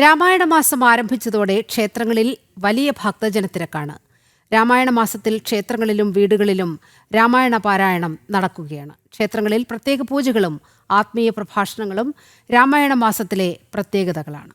രാമായണ മാസം ആരംഭിച്ചതോടെ ക്ഷേത്രങ്ങളിൽ വലിയ ഭക്തജനത്തിരക്കാണ്. രാമായണ മാസത്തിൽ ക്ഷേത്രങ്ങളിലും വീടുകളിലും രാമായണ പാരായണം നടക്കുകയാണ്. ക്ഷേത്രങ്ങളിൽ പ്രത്യേക പൂജകളും ആത്മീയ പ്രഭാഷണങ്ങളും രാമായണ മാസത്തിലെ പ്രത്യേകതകളാണ്.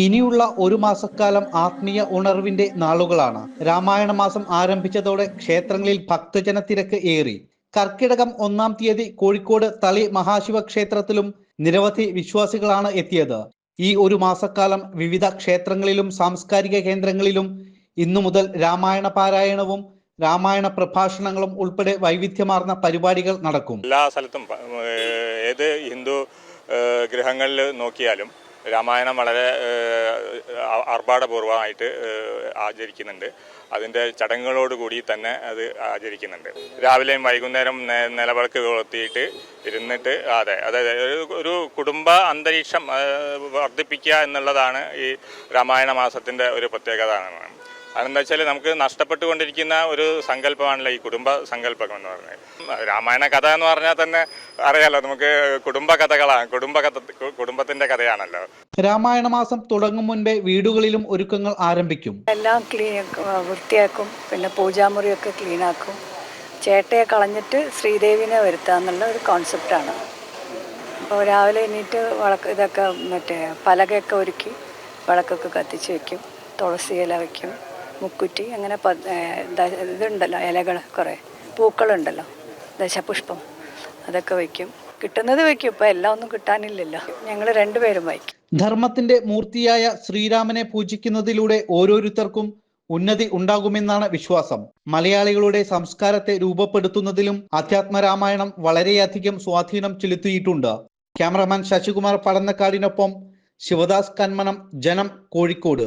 ഇനിയുള്ള ഒരു മാസക്കാലം ആത്മീയ ഉണർവിന്റെ നാളുകളാണ്. രാമായണ മാസം ആരംഭിച്ചതോടെ ക്ഷേത്രങ്ങളിൽ ഭക്തജന തിരക്ക് ഏറി. കർക്കിടകം 1-ാം തീയതി കോഴിക്കോട് തളി മഹാശിവ ക്ഷേത്രത്തിലും നിരവധി വിശ്വാസികളാണ് എത്തിയത്. ഈ ഒരു മാസക്കാലം വിവിധ ക്ഷേത്രങ്ങളിലും സാംസ്കാരിക കേന്ദ്രങ്ങളിലും ഇന്നു മുതൽ രാമായണ പാരായണവും രാമായണ പ്രഭാഷണങ്ങളും ഉൾപ്പെടെ വൈവിധ്യമാർന്ന പരിപാടികൾ നടക്കും. എല്ലാ സ്ഥലത്തും ഏത് ഹിന്ദു ഗൃഹങ്ങളിൽ നോക്കിയാലും രാമായണം വളരെ ആർഭാടപൂർവമായിട്ട് ആചരിക്കുന്നുണ്ട്. അതിൻ്റെ ചടങ്ങുകളോടുകൂടി തന്നെ അത് ആചരിക്കുന്നുണ്ട്. രാവിലെയും വൈകുന്നേരം നിലവിളക്ക് കൊളുത്തിയിട്ട് ഇരുന്നിട്ട് അതായത് ഒരു കുടുംബ അന്തരീക്ഷം വർദ്ധിപ്പിക്കുക എന്നുള്ളതാണ് ഈ രാമായണ മാസത്തിൻ്റെ ഒരു പ്രത്യേകത. അതെന്താ വെച്ചാൽ നമുക്ക് നഷ്ടപ്പെട്ടുകൊണ്ടിരിക്കുന്ന ഒരു സങ്കല്പമാണല്ലോ ഈ കുടുംബ സങ്കല്പം എന്ന് പറഞ്ഞത്. രാമായണ കഥ എന്ന് പറഞ്ഞാൽ തന്നെ അറിയാലോ, നമുക്ക് കുടുംബകഥകളാണ്, കുടുംബത്തിന്റെ കഥയാണല്ലോ. രാമായണ മാസം തുടങ്ങും മുൻപേ വീടുകളിലും ഒരുക്കങ്ങൾ ആരംഭിക്കും. എല്ലാം വൃത്തിയാക്കും, പിന്നെ പൂജാമുറിയൊക്കെ ക്ലീനാക്കും. ചേട്ടയെ കളഞ്ഞിട്ട് ശ്രീദേവിനെ വരുത്താന്നുള്ള ഒരു കോൺസെപ്റ്റാണ്. അപ്പോൾ രാവിലെ എണീറ്റ് ഇതൊക്കെ പലകയൊക്കെ ഒരുക്കി വിളക്കൊക്കെ കത്തിച്ച് വയ്ക്കും. തുളസി ഇല വയ്ക്കും, മുക്കുറ്റി, അങ്ങനെ ഇതുണ്ടല്ലോ, ഇലകൾ, കുറേ പൂക്കളുണ്ടല്ലോ, ദശപുഷ്പം, അതൊക്കെ വയ്ക്കും. കിട്ടുന്നത് വയ്ക്കും. ഇപ്പം എല്ലാം ഒന്നും കിട്ടാനില്ലല്ലോ. ഞങ്ങൾ രണ്ടുപേരും വയ്ക്കും. ധർമ്മത്തിന്റെ മൂർത്തിയായ ശ്രീരാമനെ പൂജിക്കുന്നതിലൂടെ ഓരോരുത്തർക്കും ഉന്നതി ഉണ്ടാകുമെന്നാണ് വിശ്വാസം. മലയാളികളുടെ സംസ്കാരത്തെ രൂപപ്പെടുത്തുന്നതിലും അധ്യാത്മരാമായണം വളരെയധികം സ്വാധീനം ചെലുത്തിയിട്ടുണ്ട്. ക്യാമറമാൻ ശശികുമാർ പടന്നക്കാടിനൊപ്പം ശിവദാസ് കന്മനം, ജനം, കോഴിക്കോട്.